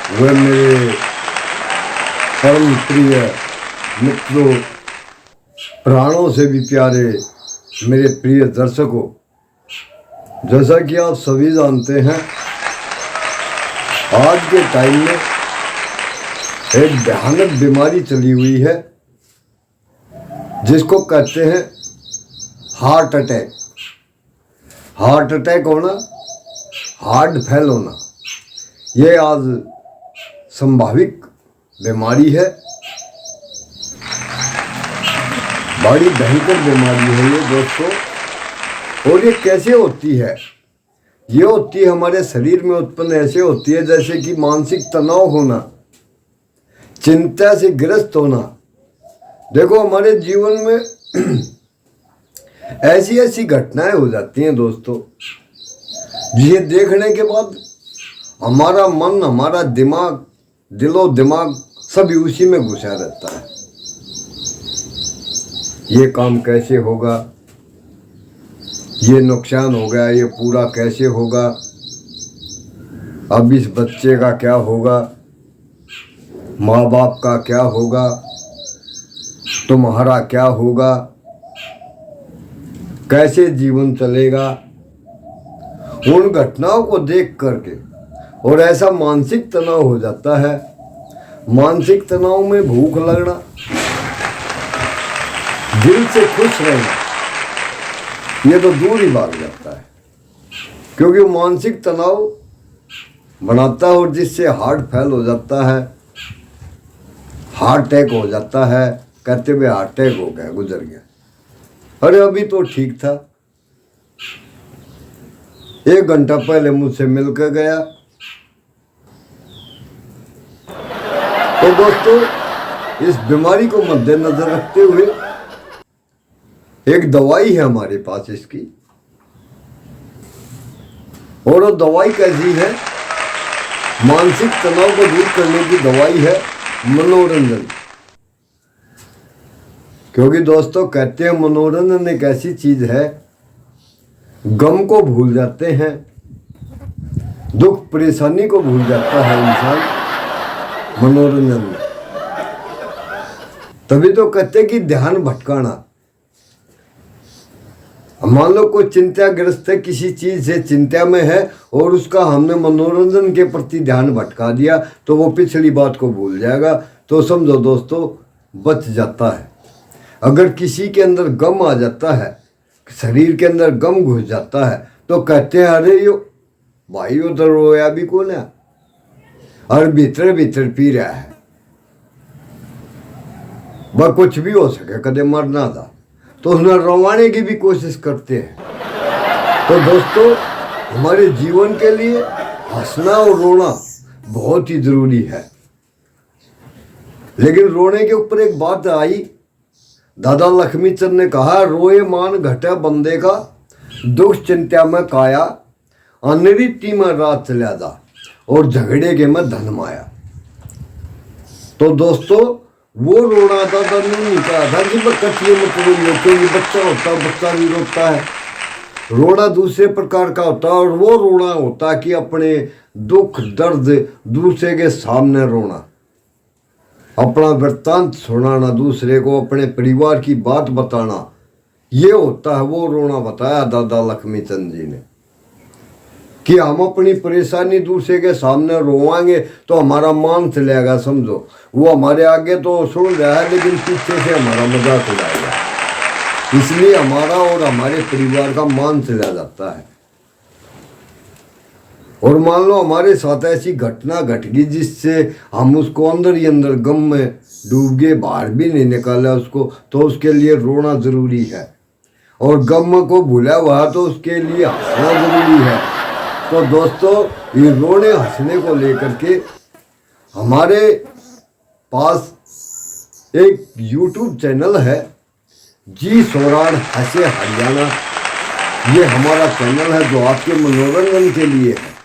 वे मेरे परम प्रिय मित्रों, प्राणों से भी प्यारे मेरे प्रिय दर्शकों, जैसा कि आप सभी जानते हैं, आज के टाइम में एक भयानक बीमारी चली हुई है जिसको कहते हैं हार्ट अटैक। हार्ट अटैक होना, हार्ट फेल होना, ये आज संभाविक बीमारी है। बड़ी भयंकर बीमारी है ये दोस्तों। और ये कैसे होती है? ये होती है हमारे शरीर में उत्पन्न ऐसे होती है जैसे कि मानसिक तनाव होना, चिंता से ग्रस्त होना। देखो, हमारे जीवन में ऐसी ऐसी घटनाएं हो जाती हैं दोस्तों, ये देखने के बाद हमारा मन, हमारा दिमाग, दिलो दिमाग सभी उसी में घुसा रहता है। ये काम कैसे होगा, ये नुकसान हो गया, ये पूरा कैसे होगा, अब इस बच्चे का क्या होगा, माँ बाप का क्या होगा, तुम्हारा क्या होगा, कैसे जीवन चलेगा। उन घटनाओं को देख करके और ऐसा मानसिक तनाव हो जाता है। मानसिक तनाव में भूख लगना, दिल से खुश रहना, ये तो दूर ही भाग जाता है, क्योंकि मानसिक तनाव बनाता है और जिससे हार्ट फेल हो जाता है, हार्ट अटैक हो जाता है। कहते हुए हार्ट अटैक हो गया, गुजर गया। अरे अभी तो ठीक था, 1 घंटा पहले मुझसे मिलकर गया। तो दोस्तों, इस बीमारी को मद्देनजर रखते हुए एक दवाई है हमारे पास इसकी, और वो दवाई कैसी है? मानसिक तनाव को दूर करने की दवाई है मनोरंजन। क्योंकि दोस्तों, कहते हैं मनोरंजन एक ऐसी चीज है, गम को भूल जाते हैं, दुख परेशानी को भूल जाता है इंसान मनोरंजन में। तभी तो कहते हैं कि ध्यान भटकाना। मान लो कोई चिंताग्रस्त है, किसी चीज से चिंता में है और उसका हमने मनोरंजन के प्रति ध्यान भटका दिया तो वो पिछली बात को भूल जाएगा। तो समझो दोस्तों, बच जाता है। अगर किसी के अंदर गम आ जाता है, शरीर के अंदर गम घुस जाता है, तो कहते हैं अरे यो भाई उधर रोया भी कौन है, और भीतर भीतर पी रहा है, वह कुछ भी हो सके, कदे मरना था तो उन्हें रवाने की भी कोशिश करते हैं। तो दोस्तों, हमारे जीवन के लिए हंसना और रोना बहुत ही जरूरी है। लेकिन रोने के ऊपर एक बात आई, दादा लक्ष्मीचंद ने कहा, रोए मान घटे बंदे का, दुख चिंता में काया, अनरीति में रात चला जा, और झगड़े के में धन माया। तो दोस्तों, वो रोना दादा ने नहीं कहा था कि मैं कठिए मत रोइए, क्योंकि बच्चा होता है, बच्चा भी रोता है। रोना दूसरे प्रकार का होता है, और वो रोना होता है कि अपने दुख दर्द दूसरे के सामने रोना, अपना वृत्तांत सुनाना दूसरे को, अपने परिवार की बात बताना, ये होता है वो रोना। बताया दादा लक्ष्मीचंद जी ने कि हम अपनी परेशानी दूसरे के सामने रोवाएंगे तो हमारा मान चलेगा। समझो, वो हमारे आगे तो सुन रहा है लेकिन पीछे से हमारा मजाक उड़ाएगा, इसलिए हमारा और हमारे परिवार का मान चला जाता है। और मान लो हमारे साथ ऐसी घटना घट गई जिससे हम उसको अंदर ही अंदर गम में डूब गए, बाहर भी नहीं निकाला उसको, तो उसके लिए रोना जरूरी है। और गम को भूला हुआ तो उसके लिए हंसना जरूरी है। तो दोस्तों, ये रोने हंसने को लेकर के हमारे पास एक YouTube चैनल है, जी सोराड़ हंसे हरियाणा। ये हमारा चैनल है जो आपके मनोरंजन के लिए है।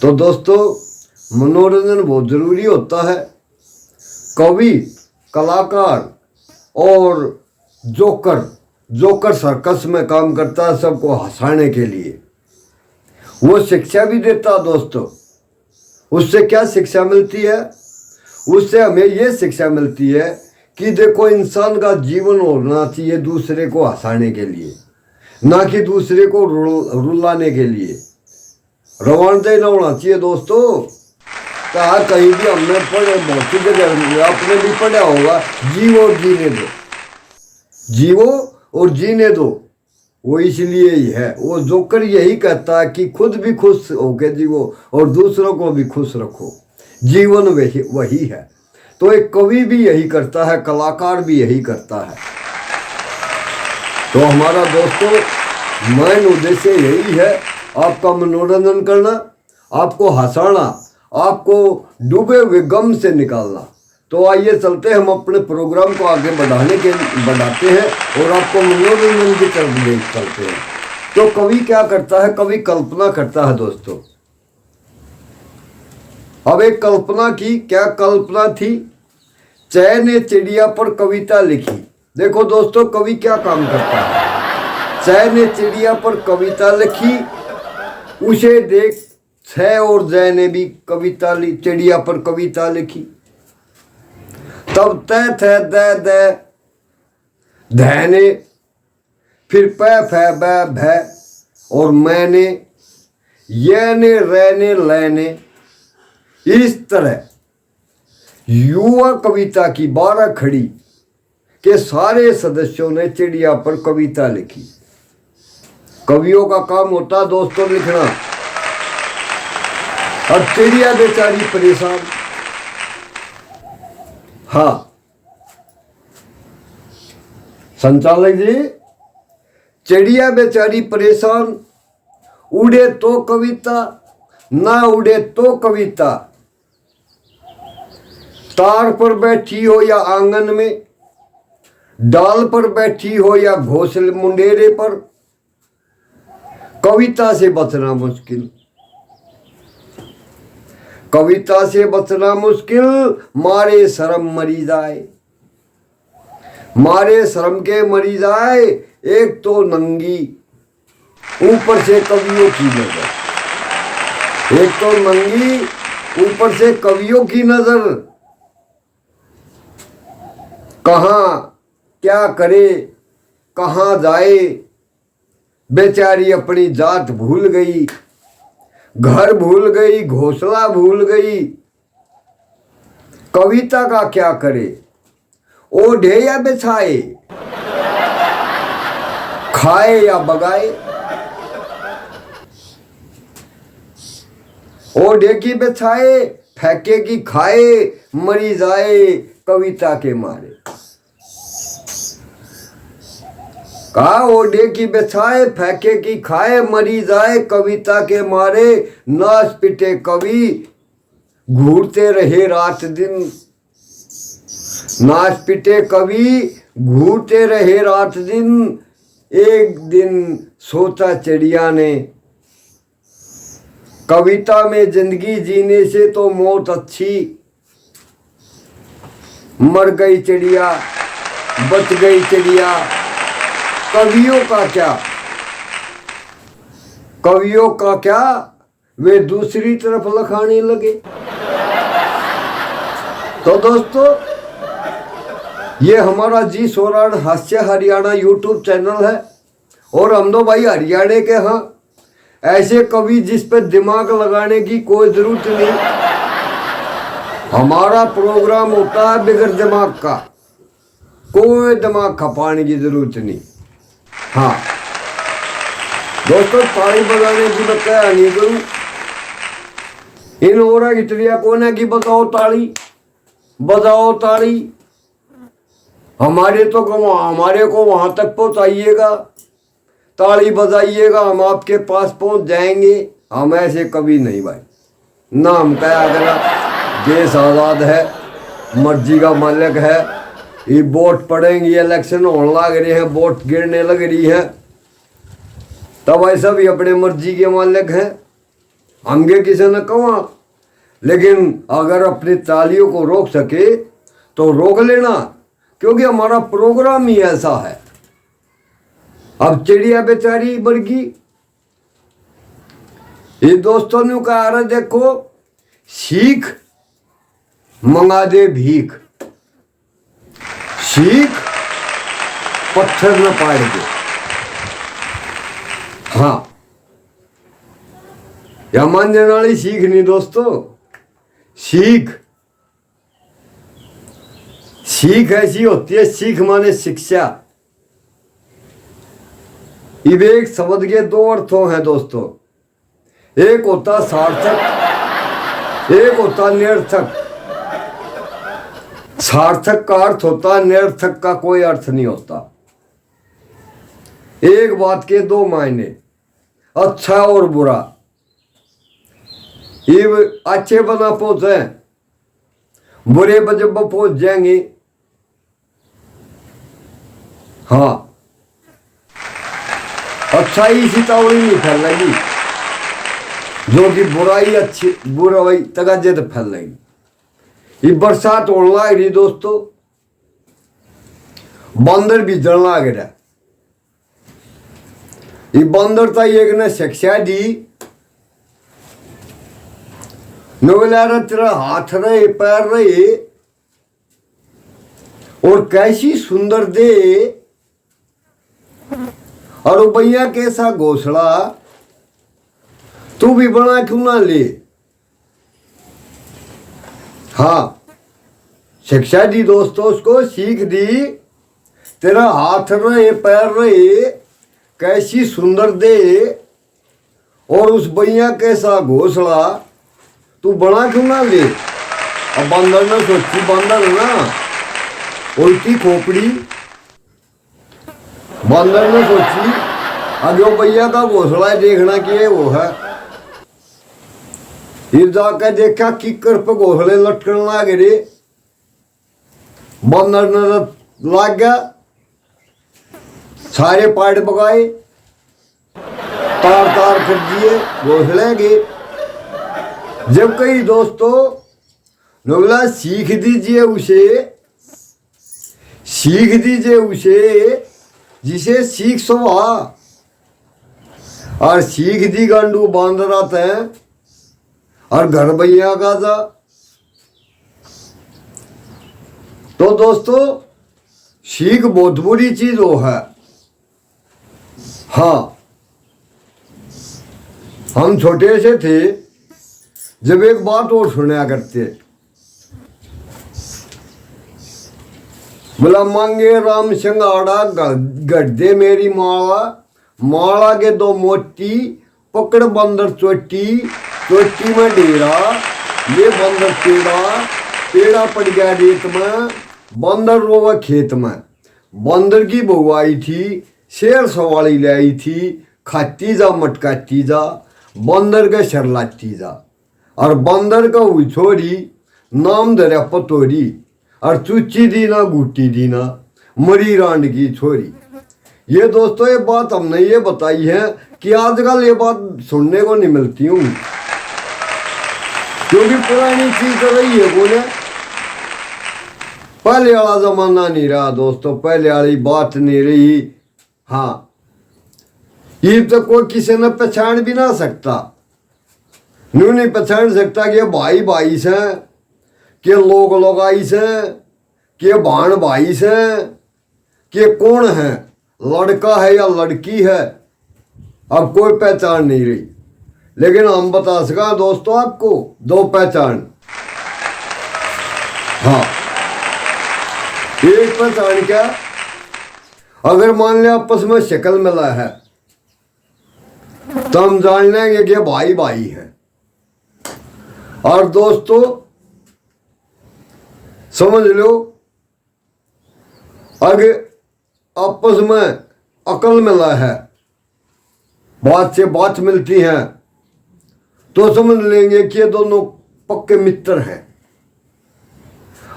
तो दोस्तों, मनोरंजन बहुत जरूरी होता है। कवि, कलाकार और जोकर सर्कस में काम करता है सबको हंसाने के लिए। वो शिक्षा भी देता है दोस्तों, उससे क्या शिक्षा मिलती है? उससे हमें ये शिक्षा मिलती है कि देखो, इंसान का जीवन होना चाहिए दूसरे को हंसाने के लिए, ना कि दूसरे को रुलाने के लिए। रवानदेही ना होना चाहिए दोस्तों। कहा कहीं भी हमने पढ़े, बहुत सी जगह आपने भी पढ़ा होगा, जीवो और जीने दो, जीवो और जीने दो। वो इसलिए ही है, वो जोकर यही कहता है कि खुद भी खुश होके जीवो और दूसरों को भी खुश रखो। जीवन वही है। तो एक कवि भी यही करता है, कलाकार भी यही करता है। तो हमारा दोस्तों मेन उद्देश्य यही है, आपका मनोरंजन करना, आपको हंसाना, आपको डूबे हुए गम से निकालना। तो आइए चलते हम अपने प्रोग्राम को आगे बढ़ाते हैं और आपको मनोरंजन की तरफ ले चलते हैं। तो कवि क्या करता है? कवि कल्पना करता है दोस्तों। अब एक कल्पना की, क्या कल्पना थी? चैन ने चिड़िया पर कविता लिखी। देखो दोस्तों, कवि क्या काम करता है? चैन ने चिड़िया पर कविता लिखी, उसे देख छह और जय ने भी कविता चिड़िया पर कविता लिखी। तब तय थे दे धैने, फिर पै फै बै भै और मैंने, ये ने रहने लेने। इस तरह युवा कविता की 12 खड़ी के सारे सदस्यों ने चिड़िया पर कविता लिखी। कवियों का काम होता दोस्तों लिखना। अब चिड़िया बेचारी परेशान। हाँ संचालक जी, चिड़िया बेचारी परेशान। उड़े तो कविता, ना उड़े तो कविता। तार पर बैठी हो या आंगन में, डाल पर बैठी हो या घोंसले मुंडेरे पर, कविता से बचना मुश्किल। कविता से बचना मुश्किल, मारे शर्म मरी जाए। मारे शर्म के मरी जाए, एक तो नंगी, ऊपर से कवियों की नजर। एक तो नंगी, ऊपर से कवियों की नजर। कहाँ क्या करे, कहाँ जाए, बेचारी अपनी जात भूल गई, घर भूल गई, घोंसला भूल गई। कविता का क्या करे? ओढ़े या बिछाए, खाए या बगाए। ओढ़े की बिछाए, फेंके की खाए, मरी जाए कविता के मारे। कहा ओढ़े की बिछाए, फेंके की खाए, मरी जाए कविता के मारे। नाच पिटे कवि, घूरते रहे रात दिन। नाच पिटे कवि, घूरते रहे रात दिन। एक दिन सोचा चिड़िया ने, कविता में जिंदगी जीने से तो मौत अच्छी। मर गई चिड़िया, बच गई चिड़िया। कवियों का क्या? कवियों का क्या? वे दूसरी तरफ लखाने लगे। तो दोस्तों, ये हमारा जी सोराण हास्य हरियाणा यूट्यूब चैनल है और हम दो भाई हरियाणा के हैं। ऐसे कवि जिस पे दिमाग लगाने की कोई जरूरत नहीं। हमारा प्रोग्राम होता है बिगर दिमाग का, कोई दिमाग खपाने की जरूरत नहीं। हाँ दोस्तों, ताली बजाने की बताया नहीं करूं। इन हो रहा इतरिया कौन है कि बताओ ताली, बजाओ ताली। हमारे को वहां तक पहुंचाइएगा, ताली बजाइएगा, हम आपके पास पहुंच जाएंगे। हम ऐसे कभी नहीं भाई। नाम क्या अगर देश आज़ाद है, मर्जी का मालिक है। ये वोट पड़ेंगे, इलेक्शन होने लग रहे हैं, वोट गिरने लग रही है, तब ऐसा भी अपने मर्जी के मालिक हैं। हमगे किसी ने कहा, लेकिन अगर अपनी तालियों को रोक सके तो रोक लेना, क्योंकि हमारा प्रोग्राम ही ऐसा है। अब चिड़िया बेचारी मर गई। ये दोस्तों ने कहा, अरे देखो सीख मंगा दे भीख, सीख पत्थर न पाड़ दे। हाँ, या मान जाने वाली सीख नहीं दोस्तों। सीख सीख ऐसी होती है, सीख माने शिक्षा। विवेक शब्द के दो अर्थों हैं दोस्तों, एक होता सार्थक, एक होता निरर्थक। सार्थक का अर्थ होता, निरर्थक का कोई अर्थ नहीं होता। एक बात के दो मायने, अच्छा और बुरा। ये अच्छे बना पहुंचे, बुरे जब पहुंच जाएंगे। हाँ, अच्छाई इसी तावड़ी नहीं फैलेगी, जो कि बुराई अच्छी बुराई तगाजे तो फैलेगी। ये बरसात होने लग रही दोस्तों, बंदर भीजन लग रहा। ये बंदर था एक ने शिक्षा दी, नोगला तेरा हाथ रहे पैर रहे और कैसी सुंदर दे, और वो भैया कैसा घोसला, तू भी बना क्यों ना ले। हाँ, शिक्षा दी दोस्तों, उसको सीख दी, तेरा हाथ रहे पैर रहे, कैसी सुंदर दे, और उस भैया कैसा घोसला, तू बना क्यों ना ले। अब बंदर ने सोची, बंदर ना उल्टी खोपड़ी, बंदर ने सोची अब जो भैया का घोसला है देखना कि ये वो है। फिर जाकर देखा किकर पे घोसले लटकन लग रहे, बंदर ने लाग गया, सारे पार्ट पकाए, तार तार कर दिए, घोसले गए। जब कई दोस्तों नोगला सीख दीजिए उसे, सीख दीजिए उसे जिसे सीख सुभा, और सीख दी गांडू बांध रहा है और घर भैया का था। तो दोस्तों सीख बहुत बुरी चीज हो है। हाँ, हम छोटे से थे जब एक बात और सुना करते, बोला मांगे राम सिंगाड़ा गड्ढे मेरी माला, माला के दो मोती पकड़ बंदर चोटी, चोटी में डेरा, ये बंदर पेड़ा, पेड़ा पड़ गया रेत में, बंदर रोवा खेत में। बंदर की बहू आई थी, शेर सवाली ले आई थी, खाती जा मटकाती जा, बंदर का शर लाती जा, और बंदर का हुई छोरी, नाम धरा पतोरी, और चुच्ची दी ना गुट्टी दी ना, मरी रांड की छोरी। ये दोस्तों ये बात हमने ये बताई है कि आजकल ये बात सुनने को नहीं मिलती हूँ, क्योंकि पुरानी चीज तो रही है बोले, पहले वाला जमाना नहीं रहा दोस्तों, पहले वाली बात नहीं रही। हाँ, ये तो कोई किसी ने पहचान भी ना सकता, न्यू नहीं पहचान सकता कि भाई भाई से, कि लोग लगाई से, कि भाण भाई से, कि कौन है, लड़का है या लड़की है, अब कोई पहचान नहीं रही। लेकिन हम बता सका दोस्तों आपको दो पहचान। हाँ, एक पहचान क्या, अगर मान लिया आपस में शक्ल मिला है तो हम जान लेंगे कि भाई भाई है। और दोस्तों समझ लो, अगर आपस में अकल मिला है, बात से बात मिलती है, तो समझ लेंगे कि ये दोनों पक्के मित्र हैं।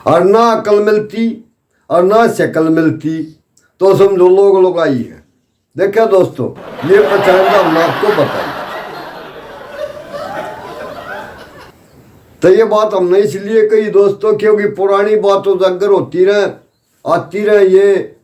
और ना अकल मिलती और ना शक्ल मिलती तो समझो लोग लगाई है। देखा दोस्तों, ये पहचान का हमने आपको बताई। तो ये बात हमने इसलिए कही दोस्तों, क्योंकि पुरानी बात उजागर होती रहे, आती रहे। ये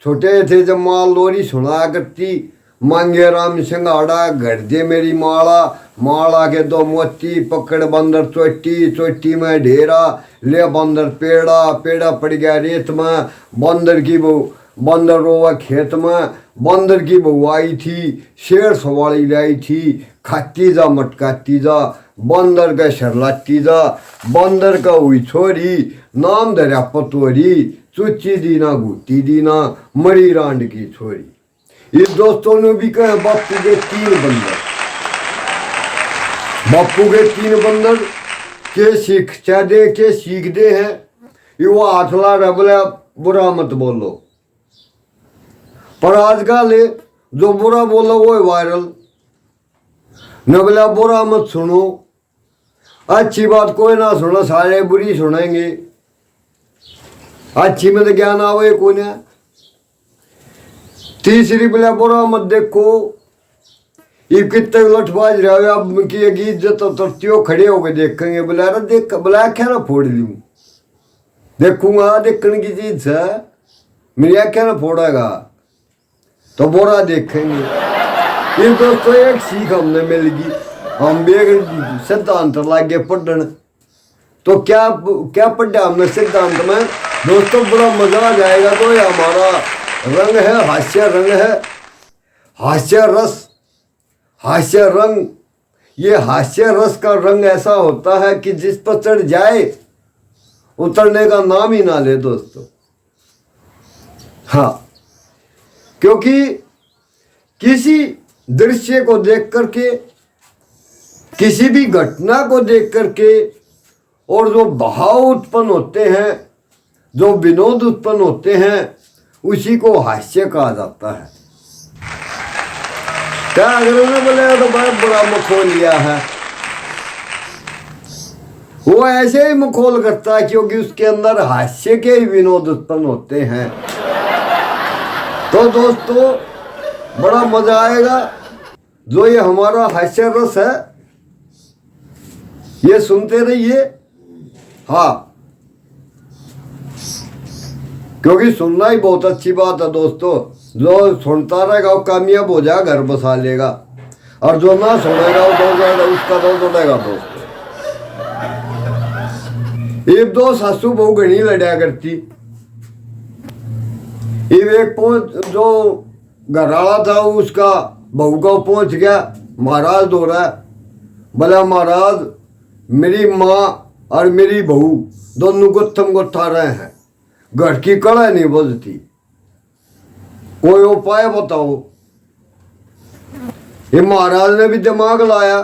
छोटे थे जब माँ लोरी सुना करती, मांगे राम सिंगाड़ा घर दे मेरी माला, माला के दो मोती पकड़ बंदर चोटी, चोटी में ढेरा ले बंदर पेड़ा, पेड़ा पड़ गया रेत में, बंदर की बहू बंदर रोवा खेत में, बंदर की बहू आई थी शेर सवारी लाई थी, खाती जा मटकाती जा बंदर का शरलाती जा, बंदर का हुई छोरी नाम धरा पतोरी, चुच्ची दीना घुट्टी दीना मरी रांड की छोरी। इस दोस्तों ने भी कहा बापू के तीन बंदर, बापू के तीन बंदर के शिक्षा दे के सीख दे हैं, ये वो हाथला रबला बुरा मत बोलो। पर आजकल जो बुरा बोलो वो वायरल, न बोला बुरा मत सुनो, अच्छी बात कोई ना सुनो, सारे बुरी सुनेंगे, अच्छी में तो ज्ञान आवे कौन है। तीसरी बोला बुरा मत देखो, ये कितने लठबाज रहे अब की इज्जत उतरती खड़े होके देखेंगे, बोला अरे देख बोला क्या ना फोड़ लूँ, देखूंगा देखने की चीज है, मेरी आख्या ना फोड़ेगा तो बुरा देखेंगे। ये दोस्तों एक सीख हमने मिल गई, हम भी एक सिद्धांत लागे पढ़न, तो क्या क्या पढ़ा हमने सिद्धांत में दोस्तों, बड़ा मजा आ जाएगा। तो ये हमारा रंग है, हास्य रंग है, हास्य रस, हास्य रंग। ये हास्य रस का रंग ऐसा होता है कि जिस पर चढ़ जाए उतरने का नाम ही ना ले दोस्तों। हाँ, क्योंकि किसी दृश्य को देख करके, किसी भी घटना को देख करके और जो भाव उत्पन्न होते हैं, जो विनोद उत्पन्न होते हैं, उसी को हास्य कहा जाता है। क्या अगर उन्हें बोले तो बहुत बड़ा मखौल लिया है, वो ऐसे ही मखौल करता है क्योंकि उसके अंदर हास्य के ही विनोद उत्पन्न होते हैं। तो दोस्तों बड़ा मजा आएगा, जो ये हमारा हास्य रस है ये सुनते रहिए। हाँ, क्योंकि सुनना ही बहुत अच्छी बात है दोस्तों, जो सुनता रहेगा वो कामयाब हो जाएगा, घर बसा लेगा, और जो ना सुनेगा वो उसका दो उड़ेगा दोस्तों। एक दो सासू बहु घनी लड़ा करती, एक जो घरवाला था उसका बहू को पहुंच गया, महाराज दो रहा है, बोला महाराज मेरी माँ और मेरी बहू दोनों गुत्थम गुत्था रहे हैं, घर की कड़ा नहीं बजती, कोई उपाय बताओ। ये महाराज ने भी दिमाग लाया,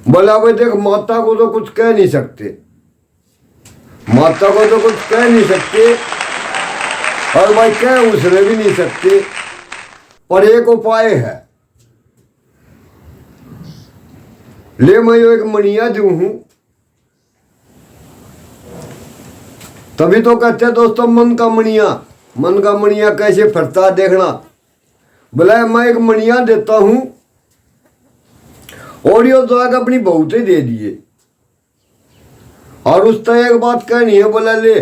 बोला भाई देख माता को तो कुछ कह नहीं सकते, माता को तो कुछ कह नहीं सकते, और भाई कह उसने भी नहीं सकते, पर एक उपाय है, ले मैं एक मणिया दूं हूं। तभी तो कहते दोस्तों मन का मणिया, मन का मणिया कैसे फरता देखना। बोला मैं एक मणिया देता हूं और ये तो आगे अपनी बहू से दे दिए, और उससे एक बात कहनी है, बोला ले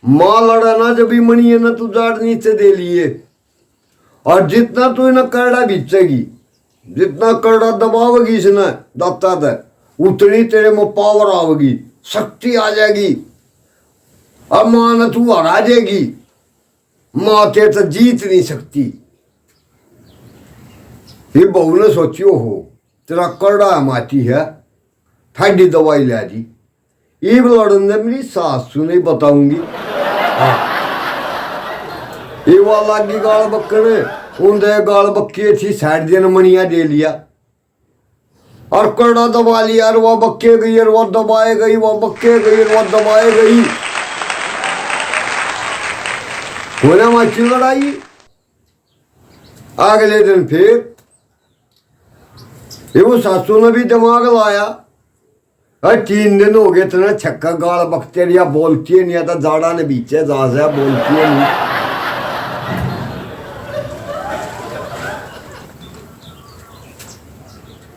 माँ लड़ा ना जब भी मणिया ना तू जाड़ नीचे दे लिए, और जितना तू इन्हें करड़ा बीचेगी, जितना करड़ा दबावेगी इसने दाता दे, उतनी तेरे में पावर आवेगी, शक्ति आ जाएगी, अब माँ न तू हरा जाएगी, माँ ते तो जीत नहीं सकती। ये बहू ने सोचियो हो तेरा करड़ा माती है, ठंडी दवाई ला दी, ये लड़न दे मेरी सासू नहीं बताऊंगी। हाँ, ये वाला की गाल बक्कने उनके गाल बक्की थी, साइड दिन मणिया दे लिया और करड़ा दबा लिया, और वह बक्के गई और वह दबाए गई, वह बक्के गई और वह दबाए गई, होना माची लड़ाई। अगले दिन फिर ये वो सासू ने भी दिमाग लाया, अरे 3 दिन हो गए तेना छक्का गाल बकते रिया, बोलती नहीं आता, जाड़ा ने बीचे जा से बोलती है नहीं।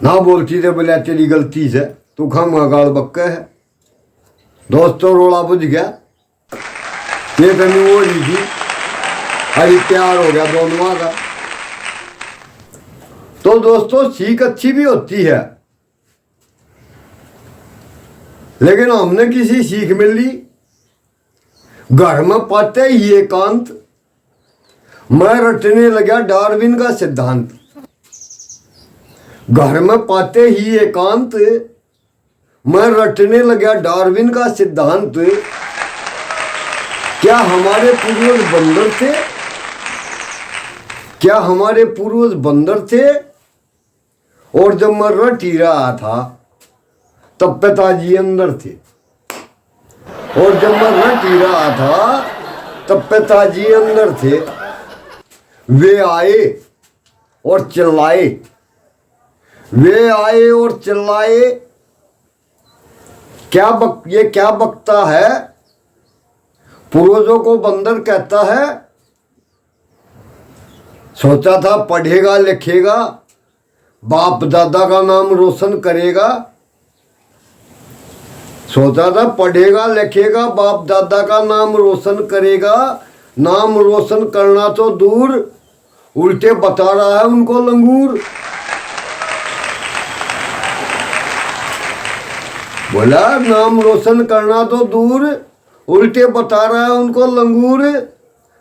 ना बोलती थे, बोले तेरी गलती से तू खामा गाल बक्का है। दोस्तों रोला बुझ गया, ये तनी हो रही थी, अरे प्यार हो गया दोनों का। तो दोस्तों सीख अच्छी भी होती है, लेकिन हमने किसी सीख मिल ली। घर में पाते ही एकांत, मैं रटने लगा डार्विन का सिद्धांत। घर में पाते ही एकांत, मैं रटने लगा डार्विन का सिद्धांत। क्या हमारे पूर्वज बंदर थे? क्या हमारे पूर्वज बंदर थे? और जब मैं रट ही रहा था तब पिताजी अंदर थे। और जब मैं रट ही रहा था तब पिताजी अंदर थे। वे आए और चिल्लाए, वे आए और चिल्लाए। ये क्या बकता है? पूर्वजों को बंदर कहता है। सोचा था पढ़ेगा लिखेगा, बाप दादा का नाम रोशन करेगा। सोचा था पढ़ेगा लिखेगा, बाप दादा का नाम रोशन करेगा। नाम रोशन करना तो दूर, उल्टे बता रहा है उनको लंगूर। बोला नाम रोशन करना तो दूर, उल्टे बता रहा है उनको लंगूर।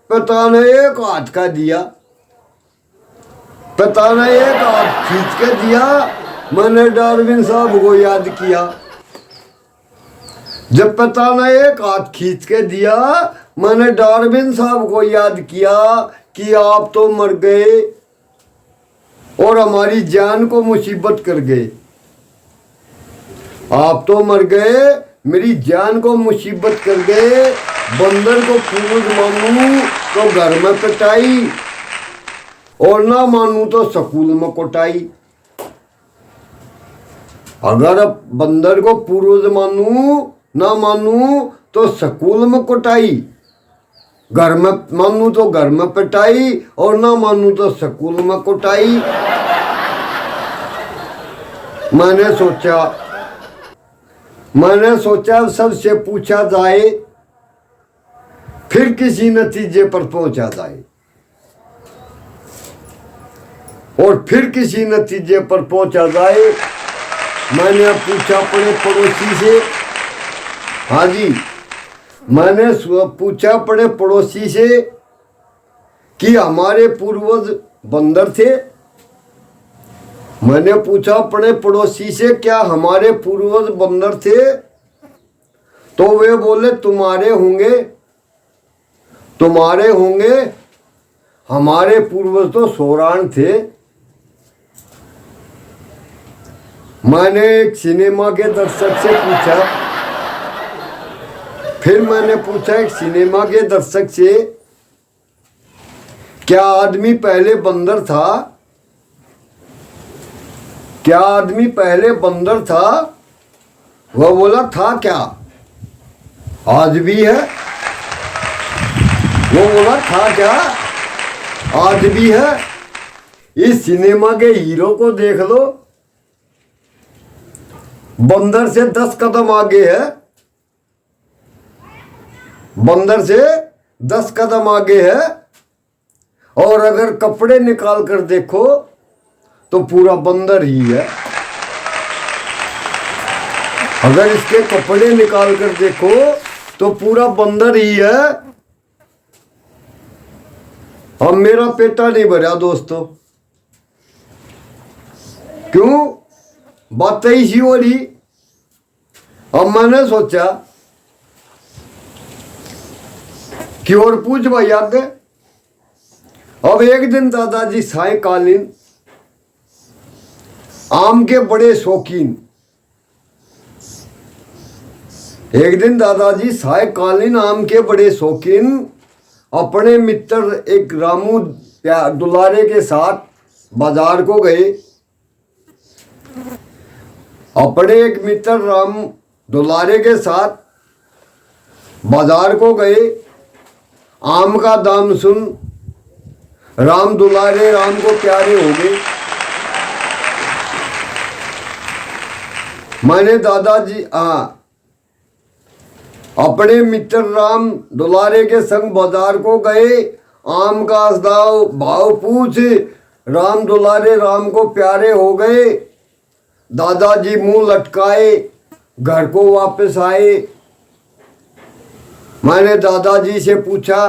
पिता ने एक हाथ का दिया, पिता ने एक हाथ खींच के दिया। मैंने डार्विन साहब को याद किया। जब पिता ने एक हाथ खींच के दिया, मैंने डार्विन साहब को याद किया कि आप तो मर गए और हमारी जान को मुसीबत कर गए। आप तो मर गए, मेरी जान को मुसीबत कर गए। बंदर को पूर्वज मानू तो घर में पिटाई, और ना मानू तो स्कूल में कुटाई। अगर बंदर को पूर्वज मानू ना मानू तो स्कूल में कुटाई, घर में मानू तो घर में पिटाई, और ना मानू तो स्कूल में कुटाई। मैंने सोचा सबसे पूछा जाए, फिर किसी नतीजे पर पहुंचा जाए। और फिर किसी नतीजे पर पहुंचा जाए। मैंने पूछा अपने पड़ोसी से, हाँ जी, मैंने पूछा अपने पड़ोसी से कि हमारे पूर्वज बंदर थे। मैंने पूछा अपने पड़ोसी से क्या हमारे पूर्वज बंदर थे? तो वे बोले तुम्हारे होंगे, तुम्हारे होंगे। हमारे पूर्वज तो सोरान थे। मैंने एक सिनेमा के दर्शक से पूछा, फिर मैंने पूछा एक सिनेमा के दर्शक से, क्या आदमी पहले बंदर था? क्या आदमी पहले बंदर था? वह बोला था क्या, आज भी है। वो बोला था क्या, आज भी है। इस सिनेमा के हीरो को देख लो, बंदर से 10 कदम आगे है। बंदर से 10 कदम आगे है। और अगर कपड़े निकाल कर देखो तो पूरा बंदर ही है। अगर इसके कपड़े निकाल कर देखो तो पूरा बंदर ही है। अब मेरा पेटा नहीं भरा दोस्तों। क्यों? बातें इसी हो रही। अब मैंने सोचा कि और पूछ भाई आगे। अब एक दिन दादाजी सायकालीन आम के बड़े शौकीन, एक दिन दादाजी सायकालीन आम के बड़े शौकीन अपने मित्र एक रामू दुलारे के साथ बाजार को गए। अपने एक मित्र राम दुलारे के साथ बाजार को गए। आम का दाम सुन राम दुलारे राम को प्यारे हो गए। मैंने दादाजी अपने मित्र राम दुलारे के संग बाजार को गए। आम का भाव पूछ राम दुलारे राम को प्यारे हो गए। दादाजी मुंह लटकाए घर को वापस आए। मैंने दादाजी से पूछा,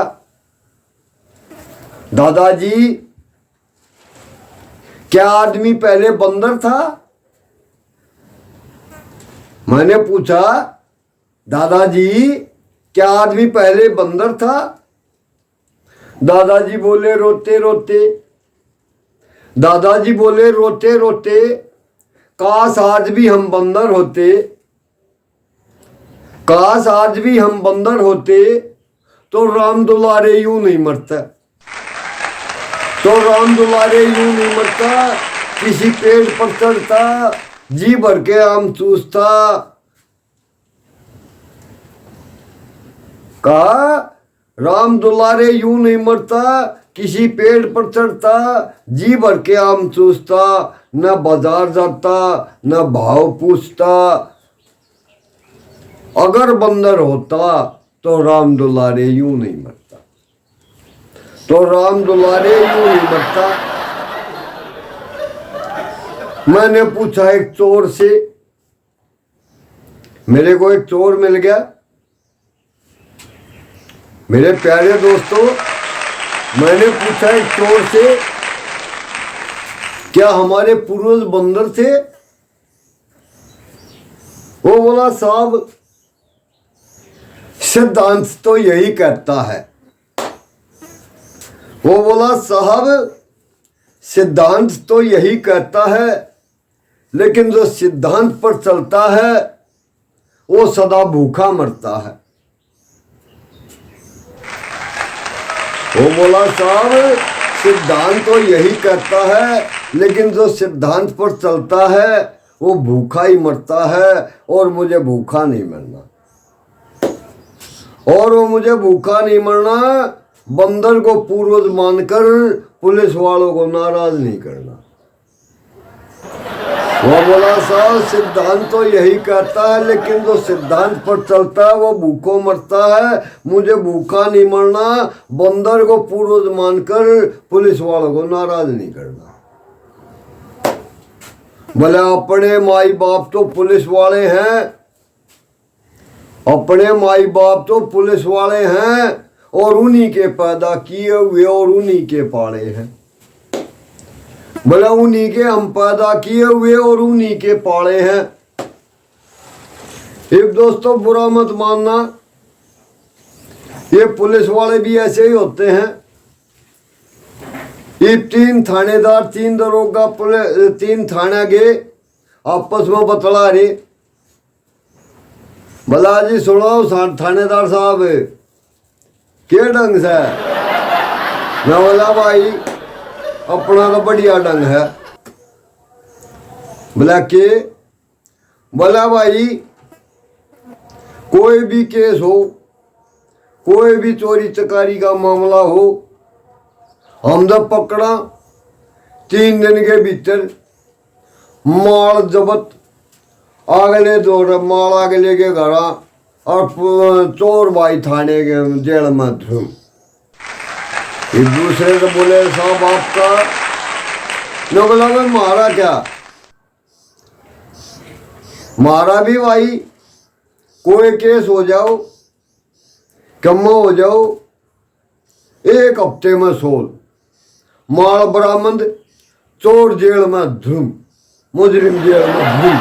दादाजी क्या आदमी पहले बंदर था? मैंने पूछा, दादाजी क्या आदमी पहले बंदर था? दादाजी बोले रोते रोते, दादाजी बोले रोते रोते, काश आज भी हम बंदर होते, काश आज भी हम बंदर होते तो राम दुलारे यूं नहीं मरता, तो राम दुलारे यूं नहीं मरता, किसी पेड़ पर चढ़ता, जी भर के आम चूसता। कहा राम दुलारे यूं नहीं मरता, किसी पेड़ पर चढ़ता, जी भर के आम चूसता, न बाजार जाता न भाव पूछता। अगर बंदर होता तो राम दुलारे यूं नहीं मरता, तो राम दुलारे यूं नहीं मरता। मैंने पूछा एक चोर से, मेरे को एक चोर मिल गया। मेरे प्यारे दोस्तों, मैंने पूछा एक चोर से, क्या हमारे पूर्वज बंदर थे? वो बोला, साहब सिद्धांत तो यही कहता है। वो बोला, साहब सिद्धांत तो यही कहता है, लेकिन जो सिद्धांत पर चलता है वो सदा भूखा मरता है। वो बोला, साहब सिद्धांत तो यही कहता है, लेकिन जो सिद्धांत पर चलता है वो भूखा ही मरता है, और मुझे भूखा नहीं मरना, और वो मुझे भूखा नहीं मरना। बंदर को पूर्वज मानकर पुलिस वालों को नाराज नहीं करना। वो बोला, साहब सिद्धांत तो यही कहता है, लेकिन जो सिद्धांत पर चलता है वो भूखों मरता है, मुझे भूखा नहीं मरना। बंदर को पूर्वज मानकर पुलिस वालों को नाराज नहीं करना। बोले, अपने माई बाप तो पुलिस वाले हैं, अपने माई बाप तो पुलिस वाले हैं, और उन्हीं के पैदा किए हुए और उन्हीं के पाले हैं। बोला, उन्हीं के हम पैदा किए हुए और उन्हीं के पाले हैं। एक दोस्तों बुरा मत मानना, ये पुलिस वाले भी ऐसे ही होते हैं। ये 3 थानेदार 3 दरोगा पुलिस 3 थाना गए, आपस में बतला रहे। भला जी सुनो थानेदार साहब, के ढंग से? मैं बोला, भाई अपना तो बढ़िया ढंग है। बोला के? बोला, भाई कोई भी केस हो, कोई भी चोरी चकारी का मामला हो, हम जब पकड़ा 3 दिन के भीतर माल जब्त, अगले दौर माल आगे लेके घरा, और चोर भाई थाने के जेल में थे। एक दूसरे से बोले, साहब आपका? न बोला, भाई मारा क्या? मारा भी भाई, कोई केस हो जाओ, कम्मा हो जाओ, 1 हफ्ते में सोल, माल बरामद, चोर जेल में धूम, मुजरिम जेल में धूम।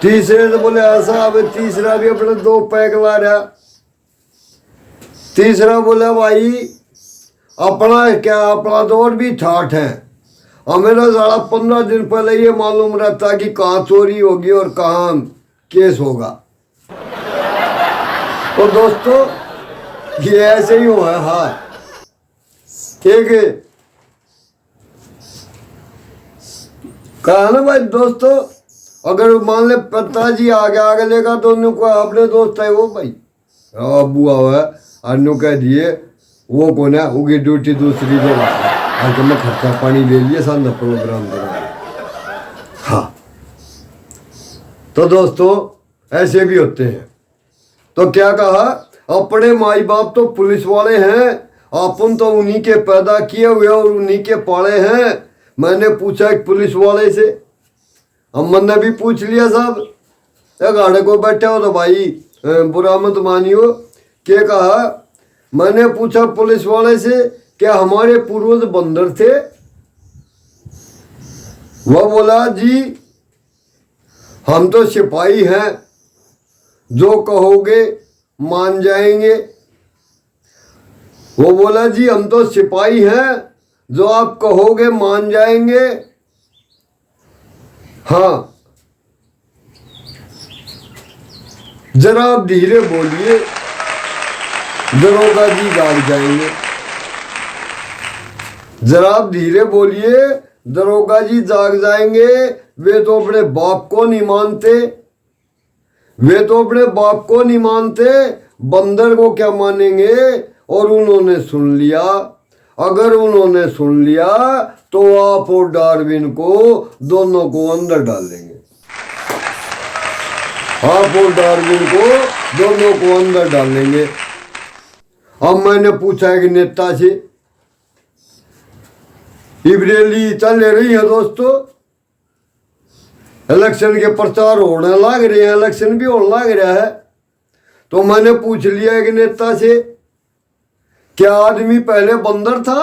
तीसरे से बोले, ऐसा अब तीसरा भी अपने 2 पैक ला रहा। तीसरा बोला, भाई अपना क्या, अपना तो और भी ठाठ है, हमें ना साला 15 दिन पहले ये मालूम रहता कि कहाँ चोरी होगी और कहाँ केस होगा। तो दोस्तों ये ऐसे ही हुआ है। हाँ ठीक है, कहा ना भाई दोस्तों, अगर मान ले पिताजी आगे लेगा तो उनको अपने दोस्त है वो भाई, अबू आवा अन्नू कह दिए वो कौन है, उनकी ड्यूटी दूसरी जगह है, आज मैं खर्चा पानी ले लिए साथ प्रोग्राम करा। हाँ तो दोस्तों ऐसे भी होते हैं। तो क्या कहा, अपने माई बाप तो पुलिस वाले हैं अपन तो उन्हीं के पैदा किए हुए और उन्हीं के पाले हैं। मैंने पूछा एक पुलिस वाले से, अम्मन ने भी पूछ लिया साहब, गाड़े को बैठे हो तो भाई बुरा मत मानियो, क्या कहा। मैंने पूछा पुलिस वाले से, क्या हमारे पूर्वज बंदर थे? वह बोला जी हम तो सिपाही हैं, जो कहोगे मान जाएंगे। वो बोला जी हम तो सिपाही हैं, जो आप कहोगे मान जाएंगे। हाँ जरा आप धीरे बोलिए, दरोगा जी जाग जाएंगे। जरा आप धीरे बोलिए, दरोगा जी जाग जाएंगे। वे तो अपने बाप को नहीं मानते, वे तो अपने बाप को नहीं मानते, बंदर को क्या मानेंगे। और उन्होंने सुन लिया। अगर उन्होंने सुन लिया तो आप और डार्विन को दोनों को अंदर डाल देंगे। आप और डार्विन को दोनों को अंदर डाल देंगे। अब मैंने पूछा एक नेता से, इब्रेली चल रही है दोस्तों, इलेक्शन के प्रचार होने लग रहे हैं, इलेक्शन भी होने लग रहा है, तो मैंने पूछ लिया एक नेता से, क्या आदमी पहले बंदर था?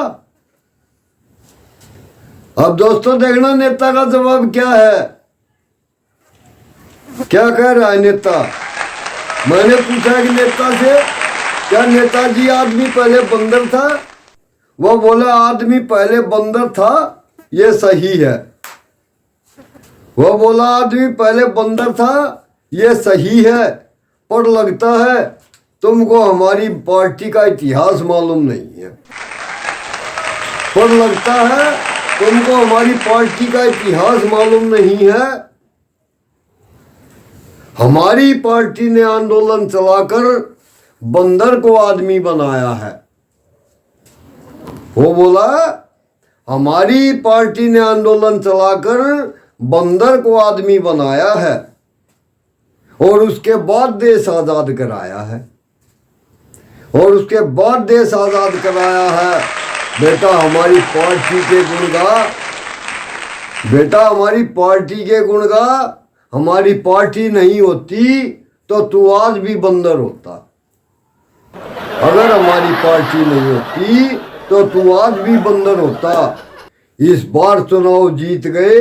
अब दोस्तों देखना नेता का जवाब क्या है, क्या कह रहा है नेता। मैंने पूछा कि नेता से, क्या नेताजी आदमी पहले बंदर था? वह बोला आदमी पहले बंदर था, ये सही है। वह बोला आदमी पहले बंदर था, ये सही है, पर लगता है तुमको हमारी पार्टी का इतिहास मालूम नहीं है। पर लगता है तुमको हमारी पार्टी का इतिहास मालूम नहीं है। हमारी पार्टी ने आंदोलन चलाकर बंदर को आदमी बनाया है। वो बोला हमारी पार्टी ने आंदोलन चलाकर बंदर को आदमी बनाया है और उसके बाद देश आजाद कराया है, और उसके बाद देश आजाद कराया है। बेटा हमारी पार्टी के गुण गा, बेटा हमारी पार्टी के गुण गा। हमारी पार्टी नहीं होती तो तू आज भी बंदर होता। अगर हमारी पार्टी नहीं होती तो तू आज भी बंदर होता। इस बार चुनाव जीत गए।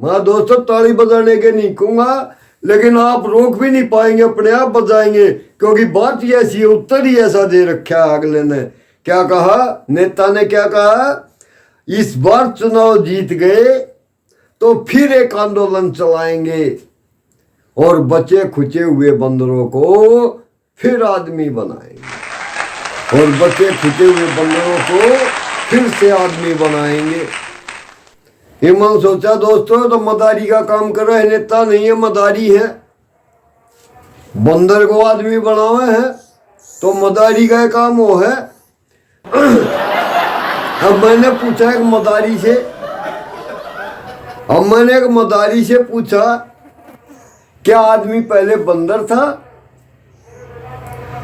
मैं दोस्तों ताली बजाने के नहीं कहूंगा, लेकिन आप रोक भी नहीं पाएंगे, अपने आप बजाएंगे, क्योंकि बात ही ऐसी है, उत्तर ही ऐसा दे रखा है। अगले ने क्या कहा, नेता ने क्या कहा, इस बार चुनाव जीत गए तो फिर एक आंदोलन चलाएंगे और बचे खुचे हुए बंदरों को फिर आदमी बनाएंगे, और बचे खुचे हुए बंदरों को फिर से आदमी बनाएंगे। इमन सोचा दोस्तों तो मदारी का काम कर रहा है, नेता नहीं है, मदारी है। बंदर को आदमी बनावे है तो मदारी का काम वो है। अब मैंने पूछा एक मदारी से, अब मैंने एक मदारी से पूछा क्या आदमी पहले बंदर था?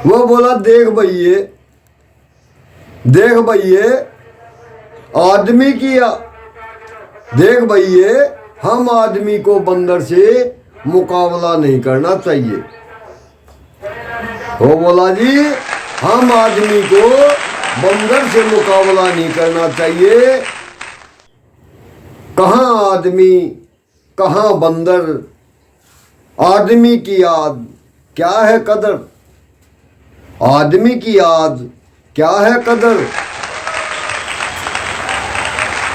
वो बोला देख भैये, देख भैये आदमी की, देख भैये हम आदमी को बंदर से मुकाबला नहीं करना चाहिए। वो बोला जी हम आदमी को बंदर से मुकाबला नहीं करना चाहिए। कहाँ आदमी कहाँ बंदर, आदमी की याद क्या है कदर, आदमी की याद क्या है कदर।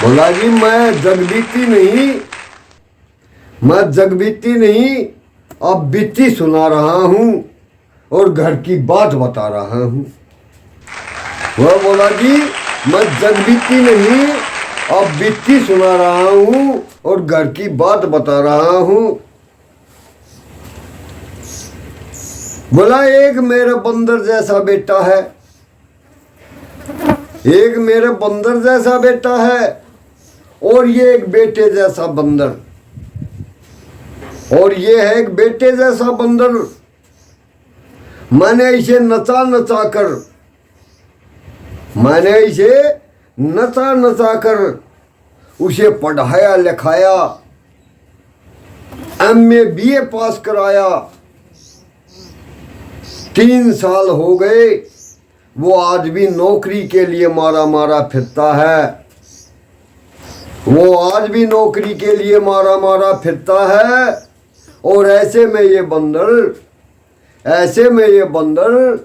बोला जी मैं जगबीती नहीं, मैं जगबीती नहीं, अब बीती सुना रहा हूँ और घर की बात बता रहा हूँ। वह बोला जी मैं जगबीती नहीं, अब बीती सुना रहा हूँ और घर की बात बता रहा हूँ। बोला एक मेरे बंदर जैसा बेटा है, एक मेरे बंदर जैसा बेटा है, और ये एक बेटे जैसा बंदर, और ये है एक बेटे जैसा बंदर। मैंने इसे नचा नचा कर मैंने इसे नचा नचा कर उसे पढ़ाया लिखाया, MA BA पास कराया। 3 साल हो गए, वो आज भी नौकरी के लिए मारा मारा फिरता है। वो आज भी नौकरी के लिए मारा मारा फिरता है। और ऐसे में ये बंदर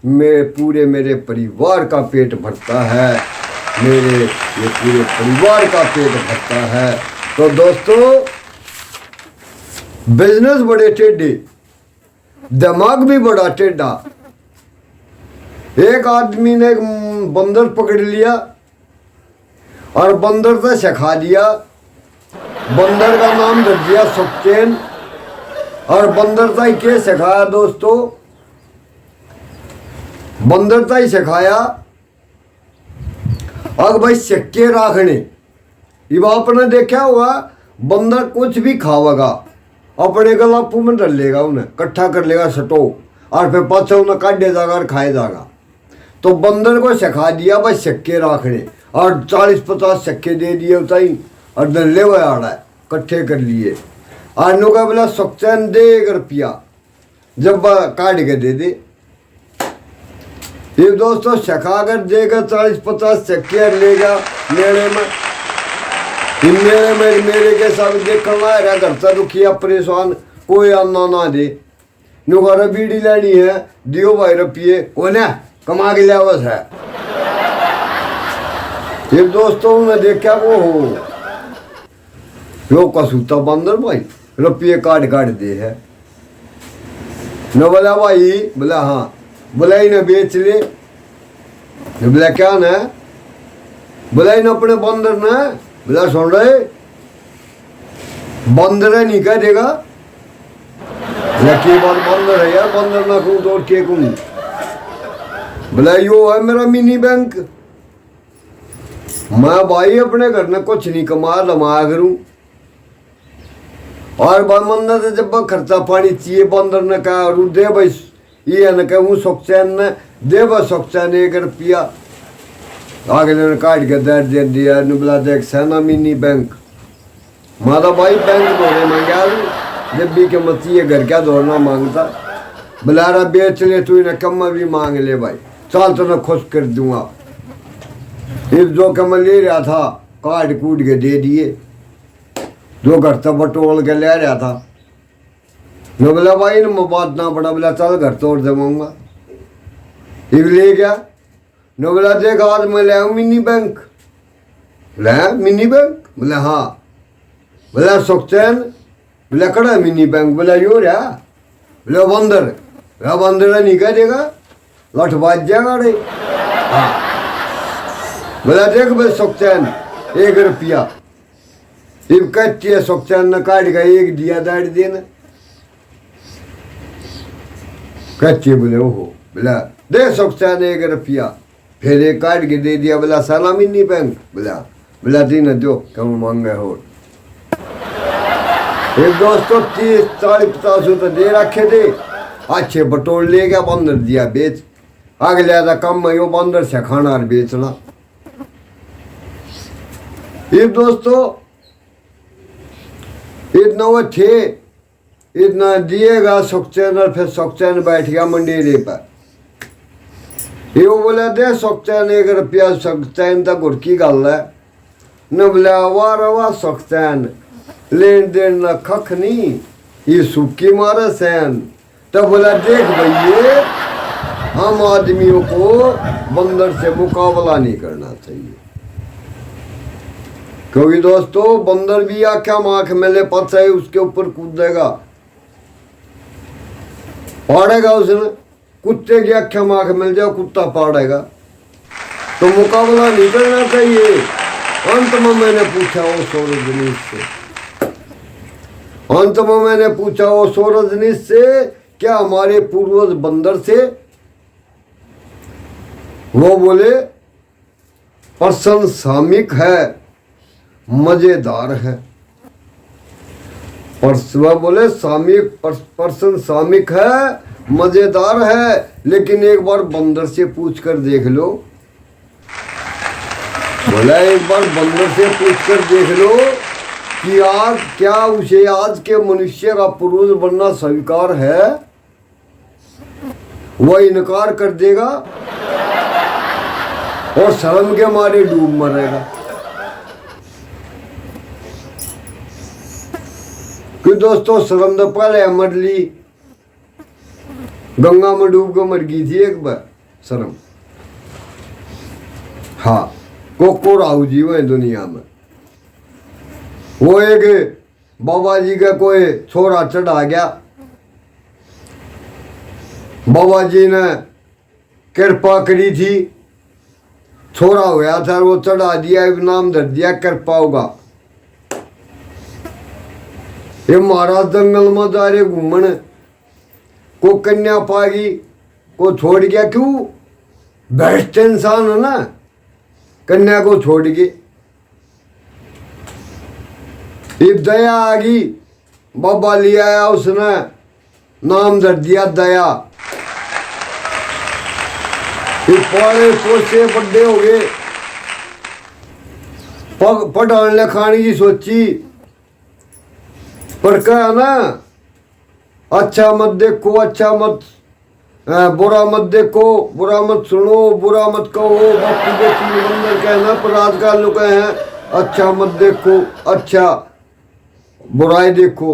मेरे परिवार का पेट भरता है। ये पूरे परिवार का पेट भरता है। तो दोस्तों, बिजनेस बड़े टेढ़े, दिमाग भी बड़ा टेढ़ा। एक आदमी ने एक बंदर पकड़ लिया और बंदर से सिखा दिया। बंदर का नाम रख दिया सुखचैन। और बंदर से क्या सिखाया दोस्तों? बंदर से ही सिखाया अब भाई सिक्के रखने। ये आपने देखा होगा, बंदर कुछ भी खावेगा अपने गलापू में डल लेगा, उन्हें इकट्ठा कर लेगा सटो, और फिर पाछा उन्हें काटे जाएगा और खाए जाएगा। तो बंदर को सिखा दिया भाई सिक्के रखने, और 40-50 सिक्के दे दिए उताई, और डल्ले हुए आ रहा है इकट्ठे कर लिए। आनू का बोला सुखचैन दे 1 रुपया, जब काट के दे दे। ये दोस्तों सिखा कर देगा 40-50 सिक्के लेगा मेले में। मेरे के सब देखना है, घर से रुखिया परेशान, कोई अन्ना ना दे। नुकारा बीड़ी लेनी है, दियो भाई रुपये, कौन है कमा के लिया बस है। ये दोस्तों ने देखा वो हो यो कसूता बंदर भाई रुपये काट दे है। न बोला भाई, बोला हाँ, बोला ही न बेच ले। बोला क्या न, बोला ही न अपने बंदर न, बोला सुन रहे बंदर है नहीं कह देगा। की बात बंदर है यार, बंदर ना कहूँ तो और के कहूँ। बोला यो है मेरा मिनी बैंक, मैं भाई अपने घर में कुछ नहीं लमाया करूँ। और बंदर से जब खर्चा पानी चाहिए, बंदर ने कहा रू दे भाई, ये न कहूँ सुखचैन ने दे भाई सुखचैन 1 रुपया। अगले ने काट के दे दिया। बोला देख सेना मिनी बैंक, मारा भाई बैंक दौड़े मांगा जब भी के मत ये घर क्या दौड़ना मांगता। बोला रहा बेच ले तू, इन्हें कम भी मांग ले भाई, चल तो मैं खुश कर दूंगा। इस जो कम ले रहा था काट कूट के दे दिए, जो घर से बटोल के ले रहा था। मैं बोला भाई न बात ना पड़ा, बोला चल घर तोड़ देवाऊंगा। ये ले गया। न बोला देख आज मैं ले आऊँ मिनी बैंक। ले मिनी बैंक? बोला हाँ। बोला सुखचैन? बोला कड़ा मिनी बैंक? बोला यो रहा। बोला बंदर नहीं कह देगा, लठ बाज जाएगा रे। हाँ। बोला देख भाई सुखचैन 1 रुपया। इब कहती है सुखचैन ने काट का 1 दिया दाड़ देना। कहती है बोले ओहो, बोला दे सुखचैन 1 रुपया, फिर 1 काट के दे दिया। बोला साला मिनी बैंक? बोला दिन दो कम मांगे हो। एक दोस्तों 30-40-50 तो दे रखे थे, अच्छे बटोर ले गया, बंदर दिया बेच। आगे लिया कम में यो बंदर से खाना और बेचना। ये दोस्तों इतना वो थे, इतना दिएगा सुखचैन, और फिर सुखचैन बैठ गया मंडेरे पर। ये वो बोला दे सुखचैन 1 रुपया। सुखचैन तो गुरकी गल है न। बोला वाह सुखचैन, लेन देन न कख नहीं, ये सुखी मारा सैन। तो बोला देख भैया, हम आदमियों को बंदर से मुकाबला नहीं करना चाहिए, क्योंकि दोस्तों बंदर भी आख्या माख मेले पता है उसके ऊपर कूदेगा, पाड़ेगा उसने। कुत्ते की आख्या माख मिल जाए कुत्ता पाड़ेगा। तो मुकाबला नहीं करना चाहिए। अंत में मैंने पूछा वो सूरजनीश से, क्या हमारे पूर्वज बंदर से? वो बोले पर्सन सामिक है, मजेदार है। वह बोले पर्सन सामिक है, मजेदार है, लेकिन एक बार बंदर से पूछ कर देख लो बोला एक बार बंदर से पूछ कर देख लो कि आज क्या उसे आज के मनुष्य का पुरुष बनना स्वीकार है। वह इनकार कर देगा और शर्म के मारे डूब मरेगा। कि दोस्तों शर्म तो पहले मर ली, गंगा में डूब कर मर गई थी एक बार शर्म। हाँ को राहु जी है दुनिया में। वो एक बाबा जी का कोई छोरा चढ़ा गया, बाबा जी ने कृपा करी थी, छोरा होया था, वो चढ़ा दिया, नाम धर दिया कृपा होगा। ये महाराज जंगल में जा रहे घूमन, को कन्या पागी, को छोड़ गया। क्यों? भ्रष्ट इंसान है ना, कन्या को छोड़ के। दया आ गई, बाबा ले आया, उसने नाम धर दिया दया। पाले पोसे बड़े हो गए, पढ़ाने लिखाने की सोची, पर क्या ना, अच्छा मत देखो, अच्छा मत बुरा मत देखो, बुरा मत सुनो, बुरा मत कहो, बापू के तीन बंदर कहना। पर आजकल लोग हैं अच्छा मत देखो, अच्छा बुराई देखो,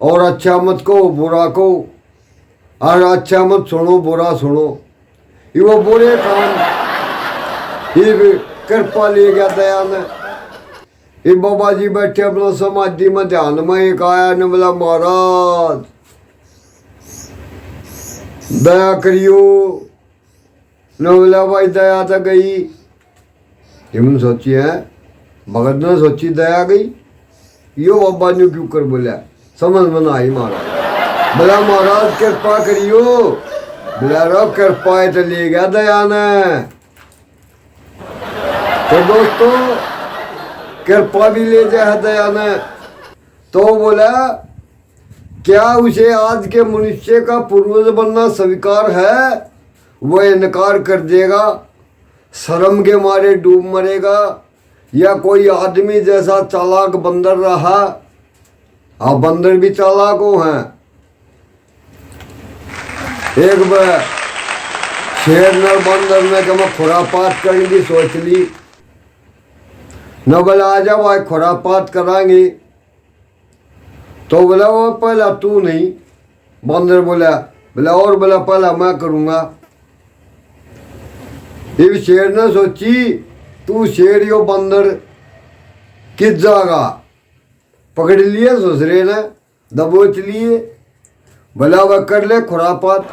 और अच्छा मत कहो, बुरा कहो, और अच्छा मत सुनो, बुरा सुनो। ये वो बुरे काम, ये कृपा ले गया दया ने। ये बाबा जी बैठे अपना समाधि में ध्यान में, एक आया ने बोला महाराज दया करियो। ने बोला भाई दया तो गई। ये मैंने सोची है, भगत ने सोची दया गई, यो बाबा ने क्यों कर बोला, समझ में ना आई महाराज। बोला महाराज कृपा करियो। बोला रो कृपा तो ले गया दया ने। तो दोस्तों कृपा भी ले जाए दया ने। तो बोला क्या उसे आज के मनुष्य का पूर्वज बनना स्वीकार है? वह इनकार कर देगा, शर्म के मारे डूब मरेगा। या कोई आदमी जैसा चालाक बंदर रहा, हाँ बंदर भी चालाक हैं। एक बार शेर न बंदर ने कि मैं खुरापात करने की सोच ली, न बोला आ जाओ आज खुरापात करांगे। तो बोला वो पहला तू नहीं, बंदर बोला और बोला पहला मैं करूंगा। ये शेर ने सोची तू शेर यो बंदर किस जागा, पकड़ लिए ससुरे ने, दबोच लिए। भला वह कर ले खुरापात।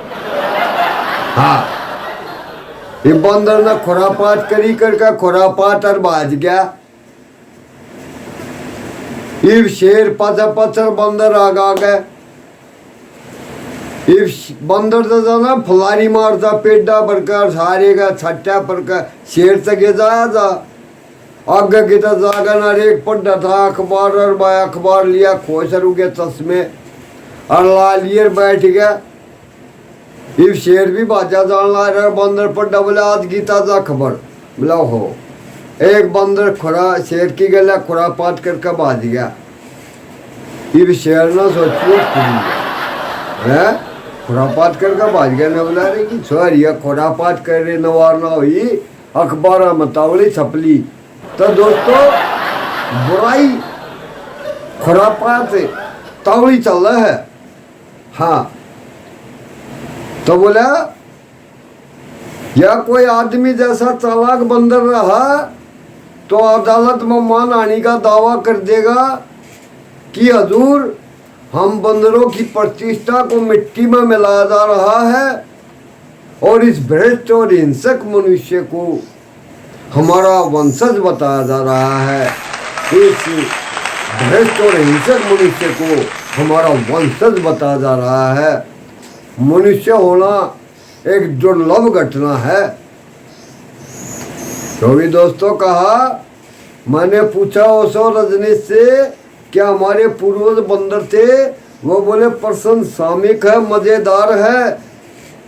हाँ ये बंदर ने खुरापात करी करके खुरापात और बाज गया। इब शेर पाछा पाछा बंदर आगा गए। इब बंदर तो जाना फलारी मारता पेड़ा प्रकार सारे का छट्टा प्रकार, शेर तक जाया था आगे की तो जागा ना। एक पढ़ा था अखबार, और भाई अखबार लिया, खोसरू के चश्मे और ला लिए बैठ गया। इब शेर भी बाजा जान ला रहा, बंदर पढ़ा बोला आज की ताजा खबर। बोला हो एक बंदर खुरा शेर की गला खुरापात करके बाज गया। इब शेर ना सोचिए है खुरापात करके बाज गया। न बोला रही कि सॉरी खुरापात कर रहे नवार ना हुई, अखबार में तावड़ी छपली। तो दोस्तों बुराई खुरापात तावड़ी चल रहा है। हाँ तो बोला या कोई आदमी जैसा चालाक बंदर रहा तो अदालत में मान आने का दावा कर देगा कि हजूर हम बंदरों की प्रतिष्ठा को मिट्टी में मिलाया जा रहा है और इस भ्रष्ट और हिंसक मनुष्य को हमारा वंशज बताया जा रहा है। इस भ्रष्ट और हिंसक मनुष्य को हमारा वंशज बताया जा रहा है। मनुष्य होना एक दुर्लभ घटना है। तो भी दोस्तों कहा, मैंने पूछा ओशो रजनीश से क्या हमारे पूर्वज बंदर थे? वो बोले प्रश्न सामिक है, मजेदार है,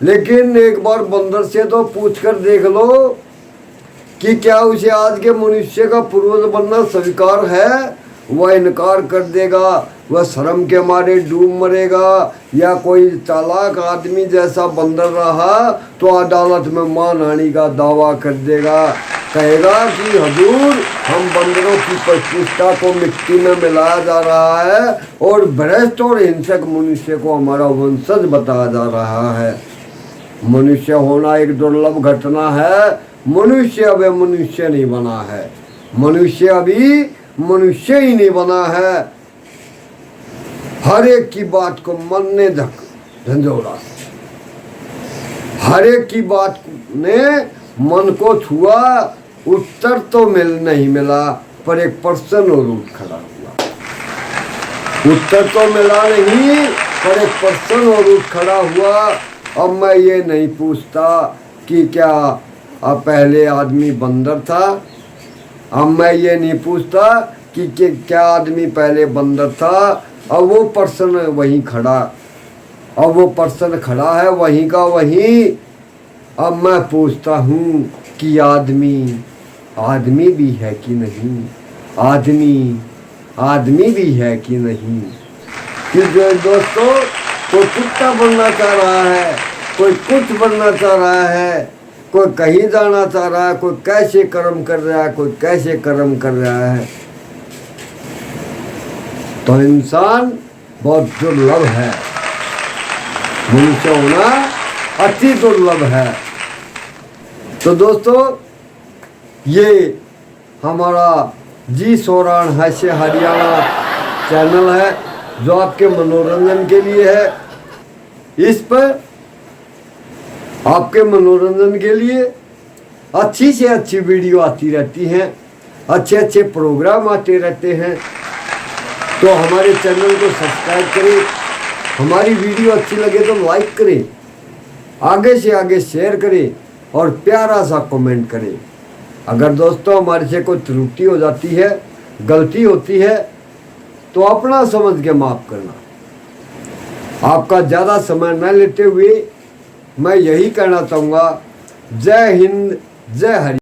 लेकिन एक बार बंदर से तो पूछ कर देख लो कि क्या उसे आज के मनुष्य का पूर्वज बनना स्वीकार है? वह इनकार कर देगा, वह शर्म के मारे डूब मरेगा, या कोई चालाक आदमी जैसा बंदर रहा तो अदालत में मानहानि का दावा कर देगा, कहेगा कि हजूर हम बंदरों की प्रतिष्ठा को मिट्टी में मिलाया जा रहा है और भ्रष्ट और हिंसक मनुष्य को हमारा वंशज बताया जा रहा है। मनुष्य होना एक दुर्लभ घटना है। मनुष्य अभी मनुष्य नहीं बना है, मनुष्य अभी मनुष्य ही नहीं बना है। हर एक की बात को मन ने झंझोड़ा, हर एक की बात ने मन को छुआ। उत्तर तो नहीं मिला, पर एक प्रश्न और उठ खड़ा हुआ। उत्तर तो मिला नहीं, पर एक प्रश्न और उठ खड़ा हुआ। अब मैं ये नहीं पूछता कि क्या अब पहले आदमी बंदर था। अब मैं ये नहीं पूछता कि क्या आदमी पहले बंदर था। अब वो प्रश्न वहीं खड़ा, अब वो प्रश्न खड़ा है वहीं का वहीं। अब मैं पूछता हूँ कि आदमी भी है कि नहीं, आदमी भी है कि नहीं। कि जो दोस्तों, कोई कुत्ता बनना चाह रहा है, कोई कुछ बनना चाह रहा है, कोई कहीं जाना चाह रहा है, कोई कैसे कर्म कर रहा है, कोई कैसे कर्म कर रहा है। तो इंसान बहुत दुर्लभ है, मनुष्य होना अति दुर्लभ है। तो दोस्तों, ये हमारा जी सोरान हास्य हरियाणा चैनल है जो आपके मनोरंजन के लिए है। इस पर आपके मनोरंजन के लिए अच्छी से अच्छी वीडियो आती रहती हैं, अच्छे अच्छे प्रोग्राम आते रहते हैं। तो हमारे चैनल को सब्सक्राइब करें, हमारी वीडियो अच्छी लगे तो लाइक करें, आगे से आगे शेयर करें और प्यारा सा कमेंट करें। अगर दोस्तों हमारे से कोई त्रुटि हो जाती है, गलती होती है, तो अपना समझ के माफ़ करना। आपका ज़्यादा समय न लेते हुए मैं यही कहना चाहूँगा, जय हिंद, जय हरि।